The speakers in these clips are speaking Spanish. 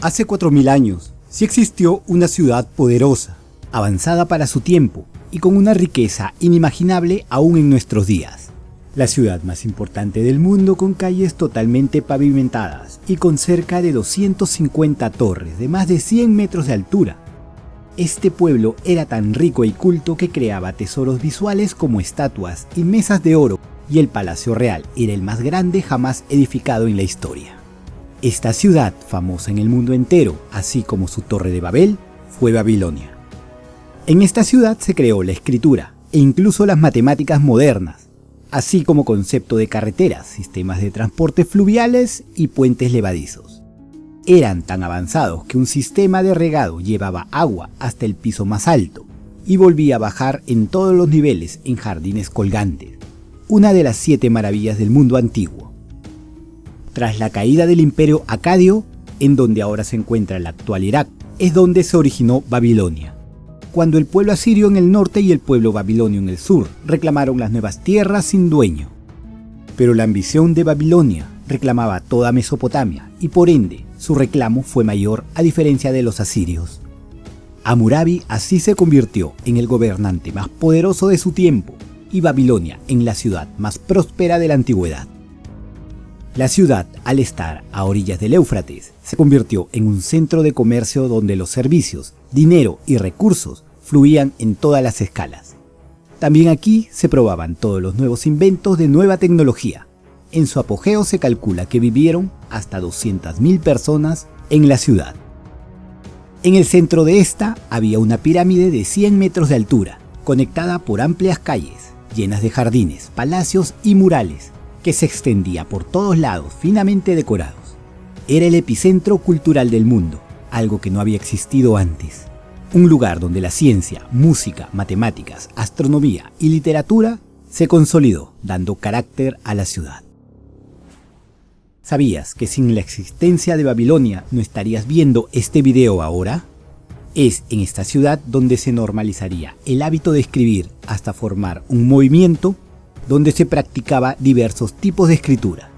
Hace 4000 años, sí existió una ciudad poderosa, avanzada para su tiempo y con una riqueza inimaginable aún en nuestros días. La ciudad más importante del mundo, con calles totalmente pavimentadas y con cerca de 250 torres de más de 100 metros de altura. Este pueblo era tan rico y culto que creaba tesoros visuales como estatuas y mesas de oro, y el Palacio Real era el más grande jamás edificado en la historia. Esta ciudad, famosa en el mundo entero, así como su Torre de Babel, fue Babilonia. En esta ciudad se creó la escritura e incluso las matemáticas modernas, así como concepto de carreteras, sistemas de transporte fluviales y puentes levadizos. Eran tan avanzados que un sistema de regado llevaba agua hasta el piso más alto y volvía a bajar en todos los niveles en jardines colgantes, una de las 7 maravillas del mundo antiguo. Tras la caída del imperio acadio, en donde ahora se encuentra el actual Irak, es donde se originó Babilonia, cuando el pueblo asirio en el norte y el pueblo babilonio en el sur reclamaron las nuevas tierras sin dueño. Pero la ambición de Babilonia reclamaba toda Mesopotamia y por ende su reclamo fue mayor a diferencia de los asirios. Hammurabi así se convirtió en el gobernante más poderoso de su tiempo y Babilonia en la ciudad más próspera de la antigüedad. La ciudad, al estar a orillas del Éufrates, se convirtió en un centro de comercio donde los servicios, dinero y recursos fluían en todas las escalas. También aquí se probaban todos los nuevos inventos de nueva tecnología. En su apogeo se calcula que vivieron hasta 200.000 personas en la ciudad. En el centro de esta había una pirámide de 100 metros de altura, conectada por amplias calles, llenas de jardines, palacios y murales, que se extendía por todos lados finamente decorados. Era el epicentro cultural del mundo, algo que no había existido antes. Un lugar donde la ciencia, música, matemáticas, astronomía y literatura se consolidó, dando carácter a la ciudad. ¿Sabías que sin la existencia de Babilonia no estarías viendo este video ahora? Es en esta ciudad donde se normalizaría el hábito de escribir hasta formar un movimiento donde se practicaba diversos tipos de escritura.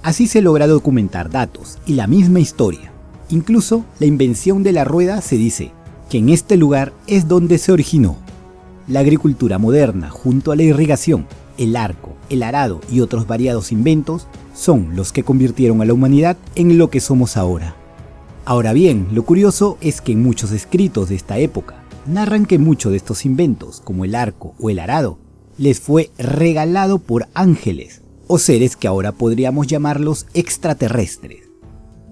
Así se logra documentar datos y la misma historia. Incluso la invención de la rueda se dice que en este lugar es donde se originó. La agricultura moderna junto a la irrigación, el arco, el arado y otros variados inventos son los que convirtieron a la humanidad en lo que somos ahora. Ahora bien, lo curioso es que en muchos escritos de esta época narran que muchos de estos inventos, como el arco o el arado, les fue regalado por ángeles, o seres que ahora podríamos llamarlos extraterrestres.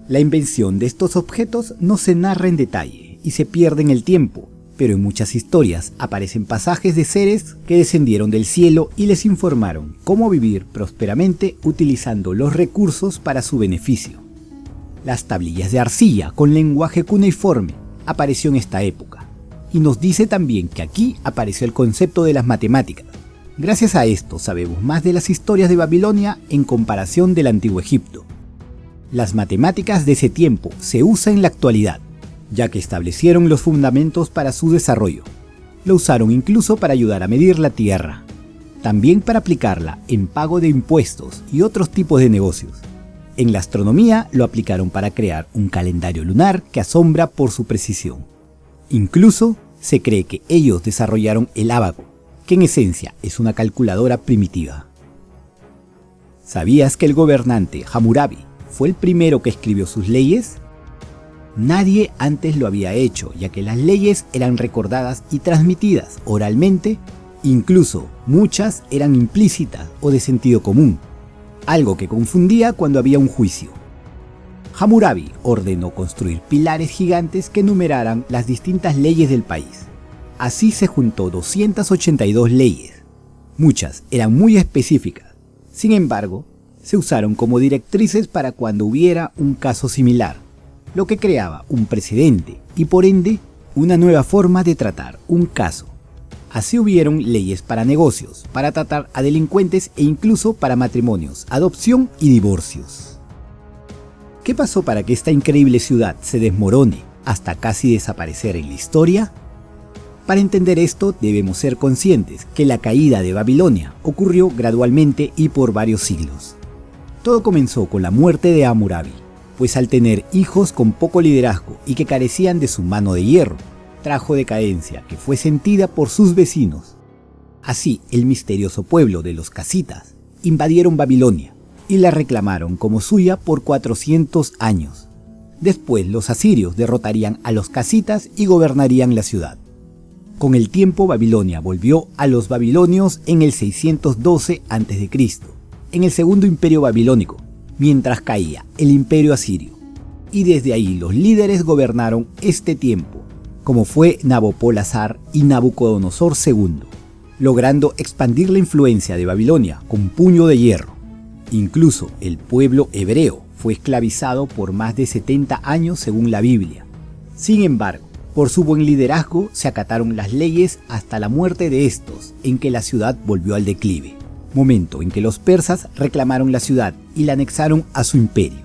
La invención de estos objetos no se narra en detalle y se pierde en el tiempo, pero en muchas historias aparecen pasajes de seres que descendieron del cielo y les informaron cómo vivir prósperamente utilizando los recursos para su beneficio. Las tablillas de arcilla con lenguaje cuneiforme apareció en esta época, y nos dice también que aquí apareció el concepto de las matemáticas. Gracias a esto sabemos más de las historias de Babilonia en comparación del Antiguo Egipto. Las matemáticas de ese tiempo se usan en la actualidad, ya que establecieron los fundamentos para su desarrollo. Lo usaron incluso para ayudar a medir la tierra, también para aplicarla en pago de impuestos y otros tipos de negocios. En la astronomía lo aplicaron para crear un calendario lunar que asombra por su precisión. Incluso se cree que ellos desarrollaron el ábaco, que en esencia es una calculadora primitiva. ¿Sabías que el gobernante Hammurabi fue el primero que escribió sus leyes? Nadie antes lo había hecho, ya que las leyes eran recordadas y transmitidas oralmente, incluso muchas eran implícitas o de sentido común, algo que confundía cuando había un juicio. Hammurabi ordenó construir pilares gigantes que enumeraran las distintas leyes del país. Así se juntó 282 leyes. Muchas eran muy específicas. Sin embargo, se usaron como directrices para cuando hubiera un caso similar, lo que creaba un precedente y por ende una nueva forma de tratar un caso. Así hubieron leyes para negocios, para tratar a delincuentes e incluso para matrimonios, adopción y divorcios. ¿Qué pasó para que esta increíble ciudad se desmorone hasta casi desaparecer en la historia? Para entender esto debemos ser conscientes que la caída de Babilonia ocurrió gradualmente y por varios siglos. Todo comenzó con la muerte de Hammurabi. pues al tener hijos con poco liderazgo y que carecían de su mano de hierro, trajo decadencia que fue sentida por sus vecinos. Así, el misterioso pueblo de los casitas invadieron Babilonia y la reclamaron como suya por 400 años. Después los asirios derrotarían a los casitas y gobernarían la ciudad. Con el tiempo Babilonia volvió a los babilonios en el 612 a.C., en el segundo imperio babilónico, mientras caía el imperio asirio. Y desde ahí los líderes gobernaron este tiempo, como fue Nabopolassar y Nabucodonosor II, logrando expandir la influencia de Babilonia con puño de hierro. Incluso el pueblo hebreo fue esclavizado por más de 70 años según la Biblia. Sin embargo, por su buen liderazgo se acataron las leyes hasta la muerte de estos, en que la ciudad volvió al declive, momento en que los persas reclamaron la ciudad y la anexaron a su imperio.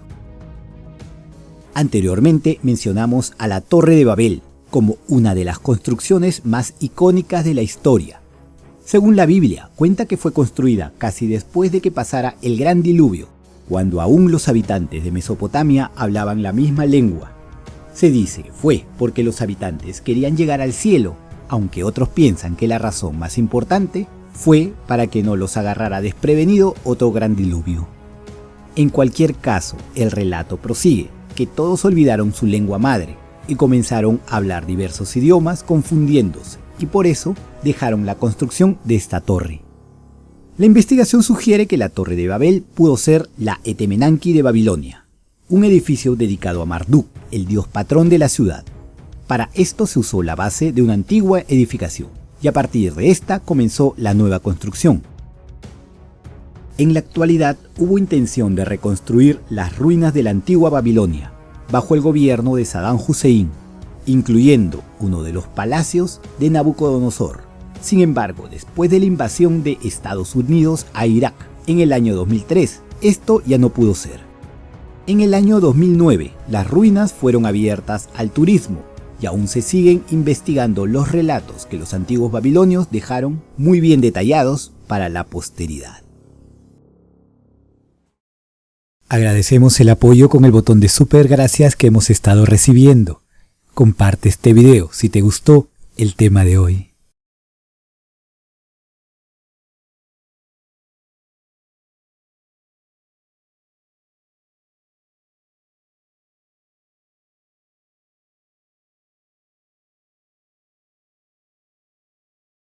Anteriormente mencionamos a la Torre de Babel como una de las construcciones más icónicas de la historia. Según la Biblia, cuenta que fue construida casi después de que pasara el gran diluvio, cuando aún los habitantes de Mesopotamia hablaban la misma lengua. Se dice que fue porque los habitantes querían llegar al cielo, aunque otros piensan que la razón más importante fue para que no los agarrara desprevenido otro gran diluvio. En cualquier caso, el relato prosigue que todos olvidaron su lengua madre y comenzaron a hablar diversos idiomas confundiéndose, y por eso dejaron la construcción de esta torre. La investigación sugiere que la Torre de Babel pudo ser la Etemenanki de Babilonia, un edificio dedicado a Marduk, el dios patrón de la ciudad. Para esto se usó la base de una antigua edificación, y a partir de esta comenzó la nueva construcción. En la actualidad hubo intención de reconstruir las ruinas de la antigua Babilonia, bajo el gobierno de Saddam Hussein, incluyendo uno de los palacios de Nabucodonosor. Sin embargo, después de la invasión de Estados Unidos a Irak en el año 2003, esto ya no pudo ser. En el año 2009, las ruinas fueron abiertas al turismo y aún se siguen investigando los relatos que los antiguos babilonios dejaron muy bien detallados para la posteridad. Agradecemos el apoyo con el botón de super gracias que hemos estado recibiendo. Comparte este video si te gustó el tema de hoy.